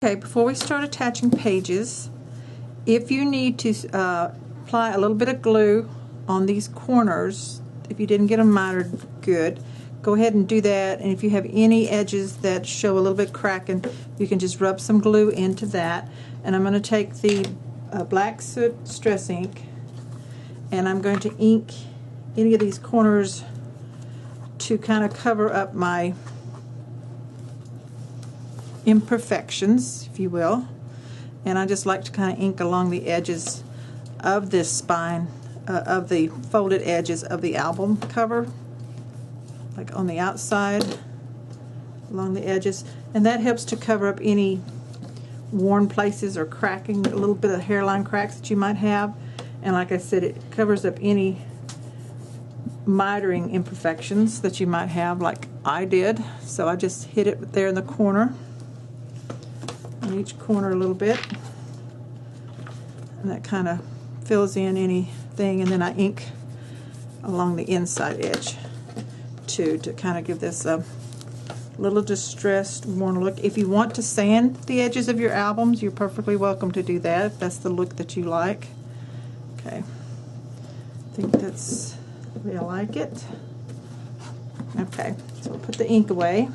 Okay, before we start attaching pages, if you need to apply a little bit of glue on these corners, if you didn't get them mitered good, go ahead and do that. And if you have any edges that show a little bit cracking, you can just rub some glue into that. And I'm going to take the black soot stress ink, and I'm going to ink any of these corners to kind of cover up my imperfections, if you will. And I just like to kind of ink along the edges of this spine, of the folded edges of the album cover, like on the outside, along the edges. And that helps to cover up any worn places or cracking, a little bit of hairline cracks that you might have. And like I said, it covers up any mitering imperfections that you might have, like I did. So I just hit it there in the corner, on each corner a little bit, and that kind of fills in anything. And then I ink along the inside edge too, to kind of give this a little distressed, worn look. If you want to sand the edges of your albums, you're perfectly welcome to do that if that's the look that you like. Okay, I think that's the way I like it. Okay, so we'll put the ink away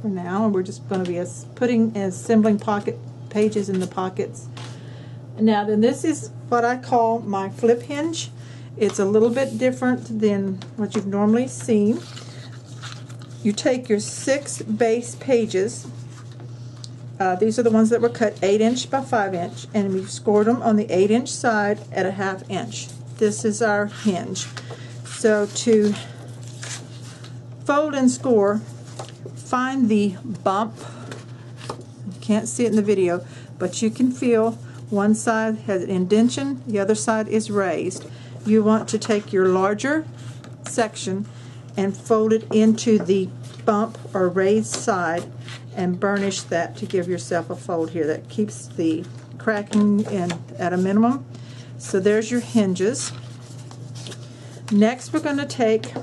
for now, and we're just going to be assembling pocket pages in the pockets. Now then, this is what I call my flip hinge. It's a little bit different than what you've normally seen. You take your 6 base pages. These are the ones that were cut 8" by 5", and we've scored them on the 8" side at a 1/2 inch. This is our hinge. So to fold and score, find the bump. You can't see it in the video, but you can feel one side has an indentation, the other side is raised. You want to take your larger section and fold it into the bump or raised side and burnish that to give yourself a fold here that keeps the cracking at a minimum. So there's your hinges. Next, we're going to take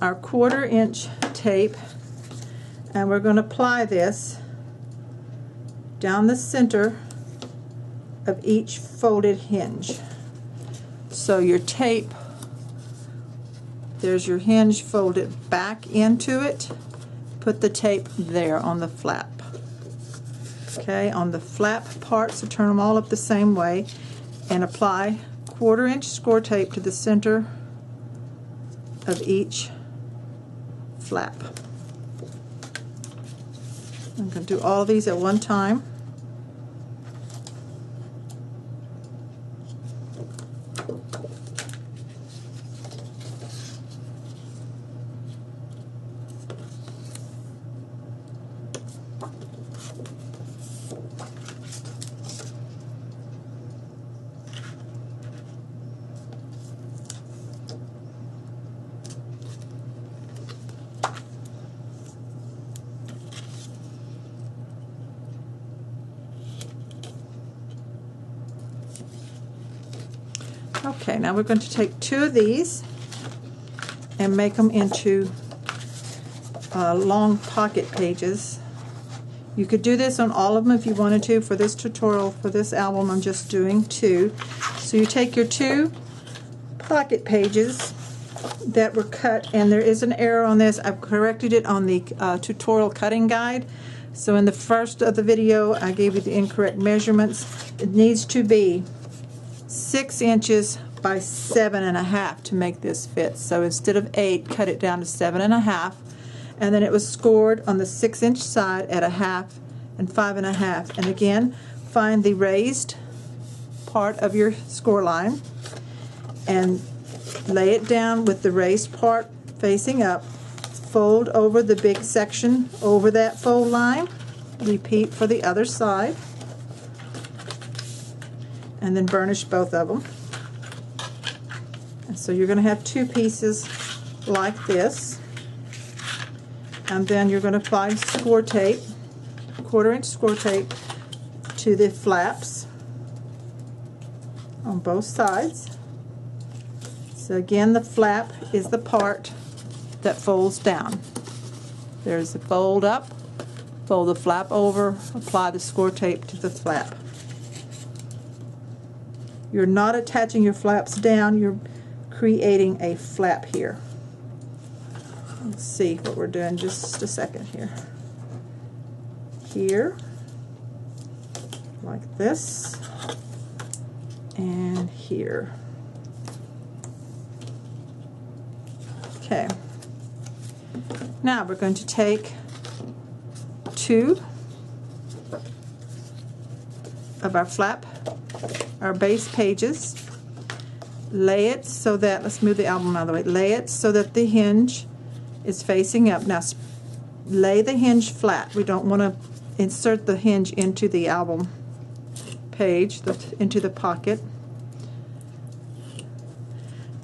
our 1/4 inch tape, and we're going to apply this down the center of each folded hinge. So your tape, there's your hinge, fold it back into it, put the tape there on the flap. Okay, on the flap parts, so turn them all up the same way, and apply 1/4 inch score tape to the center of each flap. I'm going to do all these at one time. Okay, now we're going to take 2 of these and make them into long pocket pages. You could do this on all of them if you wanted to. For this tutorial, for this album, I'm just doing 2. So you take your 2 pocket pages that were cut, and there is an error on this. I've corrected it on the tutorial cutting guide. So in the first of the video, I gave you the incorrect measurements. It needs to be 6 inches by 7.5 to make this fit. So instead of 8, cut it down to 7.5, and then it was scored on the 6 inch side at a 1/2 and 5.5. And again, find the raised part of your score line and lay it down with the raised part facing up. Fold over the big section over that fold line. Repeat for the other side, and then burnish both of them. And so you're going to have 2 pieces like this, and then you're going to apply score tape, 1/4 inch score tape, to the flaps on both sides. So again, the flap is the part that folds down. There's the fold up, fold the flap over, apply the score tape to the flap. You're not attaching your flaps down, you're creating a flap here. Let's see what we're doing, just a second here. Here, like this, and here. Okay. Now we're going to take 2 of our flap, our base pages, lay it so that, let's move the album out of the way, lay it so that the hinge is facing up. Now lay the hinge flat. We don't want to insert the hinge into the album page, into the pocket.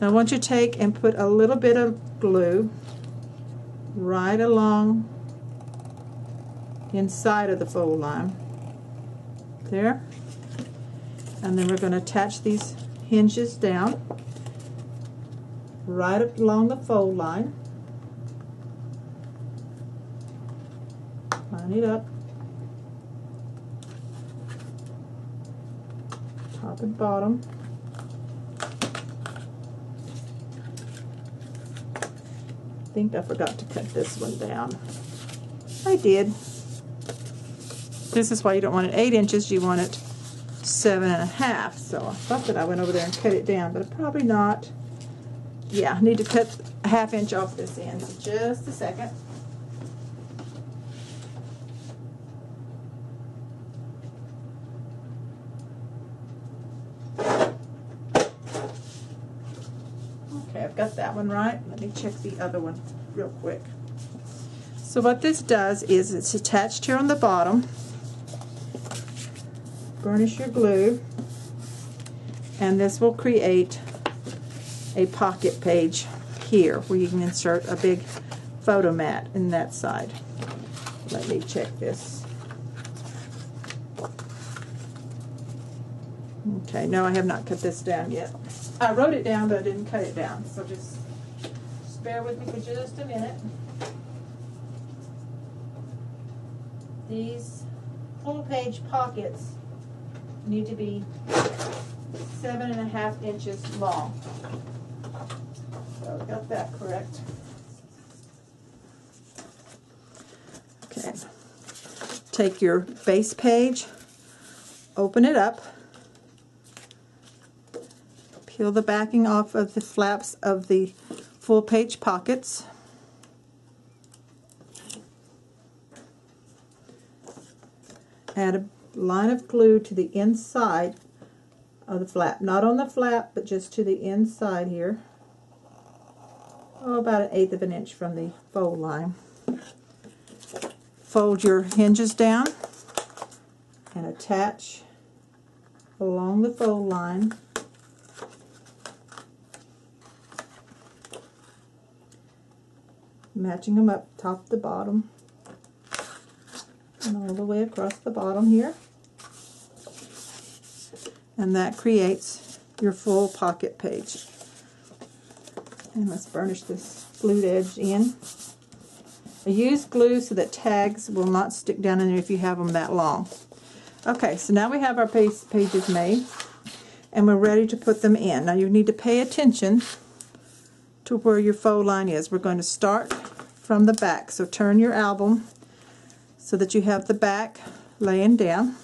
Now I want you to take and put a little bit of glue right along inside of the fold line there, and then we're going to attach these hinges down right along the fold line. Line it up, top and bottom. I think I forgot to cut this one down. I did. This is why you don't want it 8 inches, you want it 7.5. So I thought that I went over there and cut it down, but probably not. Yeah, I need to cut a 1/2 inch off this end. So just a second. Okay, I've got that one right. Let me check the other one real quick. So what this does is it's attached here on the bottom. Burnish your glue, and this will create a pocket page here where you can insert a big photo mat in that side. Let me check this. Okay, no, I have not cut this down yet. I wrote it down, but I didn't cut it down, so just bear with me for just a minute. These full page pockets need to be 7.5 inches long. So I got that correct. Okay. Take your base page, open it up, peel the backing off of the flaps of the full page pockets. Add a line of glue to the inside of the flap. Not on the flap, but just to the inside here. Oh, about 1/8 of an inch from the fold line. Fold your hinges down and attach along the fold line. Matching them up top to bottom. And all the way across the bottom here, and that creates your full pocket page. And let's burnish this glued edge in. I use glue so that tags will not stick down in there if you have them that long. Okay, so now we have our pages made, and we're ready to put them in. Now you need to pay attention to where your fold line is. We're going to start from the back, so turn your album so that you have the back laying down.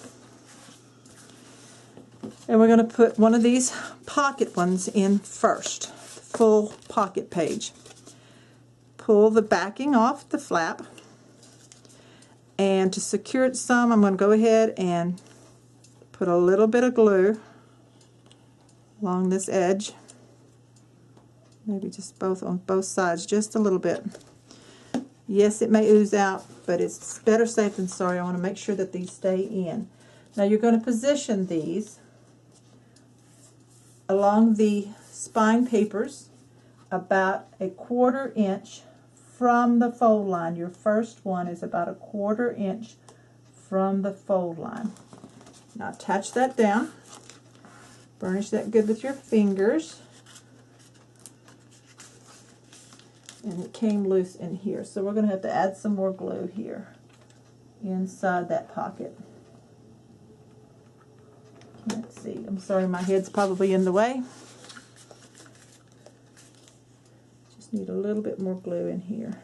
And we're going to put one of these pocket ones in first, full pocket page. Pull the backing off the flap, and to secure it some, I'm going to go ahead and put a little bit of glue along this edge, maybe just on both sides, just a little bit. Yes, it may ooze out, but it's better safe than sorry. I want to make sure that these stay in. Now you're going to position these along the spine papers about 1/4 inch from the fold line. Your first one is about 1/4 inch from the fold line. Now attach that down. Burnish that good with your fingers. and it came loose in here. So we're going to have to add some more glue here inside that pocket. Can't see. I'm sorry, my head's probably in the way. Just need a little bit more glue in here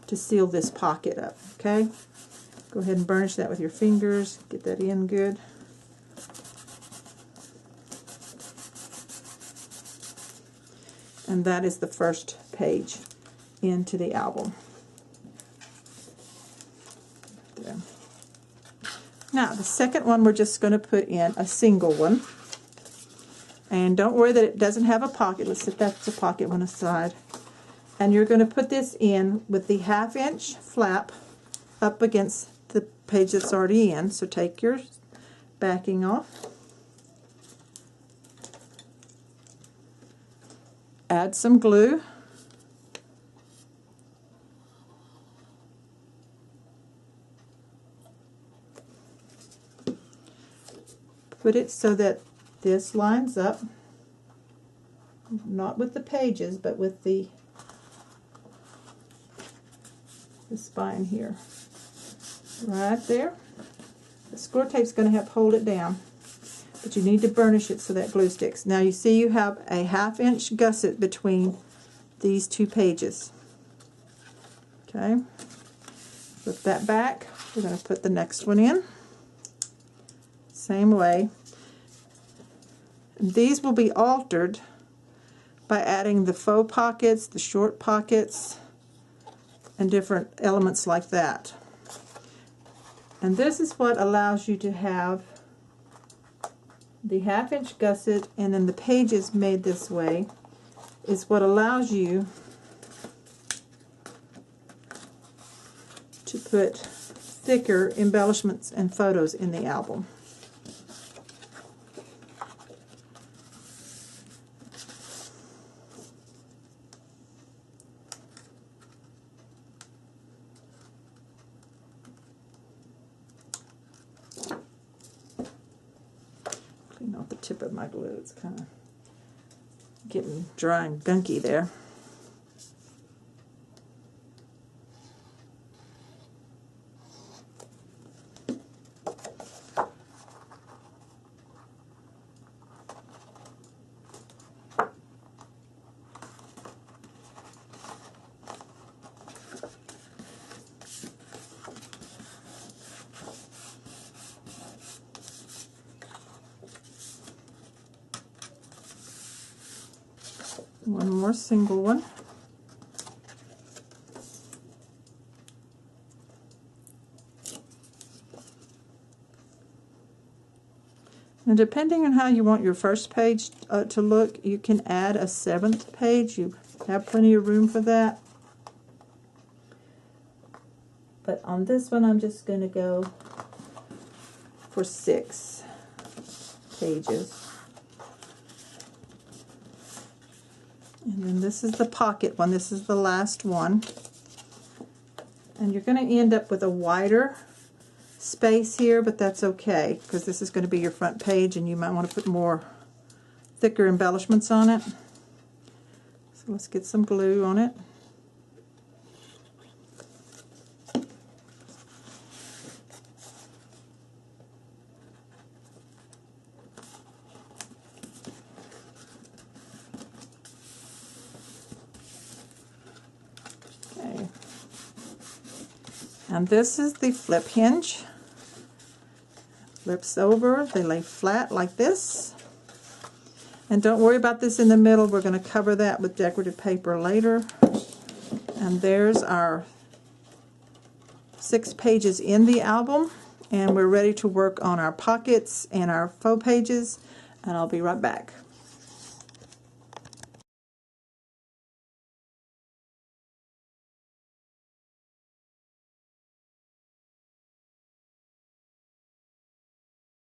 to seal this pocket up, okay? Go ahead and burnish that with your fingers. Get that in good. And that is the first page into the album. There. Now, the second one we're just going to put in a single one. And don't worry that it doesn't have a pocket. Let's set that to pocket one aside. And you're going to put this in with the 1/2 inch flap up against the page that's already in. So take your backing off. Add some glue. Put it so that this lines up, not with the pages, but with the spine here. Right there. The score tape's going to help hold it down, but you need to burnish it so that glue sticks. Now you see you have a 1/2 inch gusset between these two pages. Okay. Flip that back. We're going to put the next one in. Same way. And these will be altered by adding the faux pockets, the short pockets, and different elements like that. And this is what allows you to have the 1/2 inch gusset, and then the pages made this way is what allows you to put thicker embellishments and photos in the album. Clean off the tip of my glue. It's kind of getting dry and gunky there. One more single one. And depending on how you want your first page to look, you can add a 7th page. You have plenty of room for that. But on this one, I'm just going to go for 6 pages. And then this is the pocket one. This is the last one. And you're going to end up with a wider space here, but that's okay because this is going to be your front page and you might want to put more thicker embellishments on it. So let's get some glue on it. And this is the flip hinge. Flips over, they lay flat like this. And don't worry about this in the middle, we're going to cover that with decorative paper later. And there's our 6 pages in the album, and we're ready to work on our pockets and our faux pages, and I'll be right back.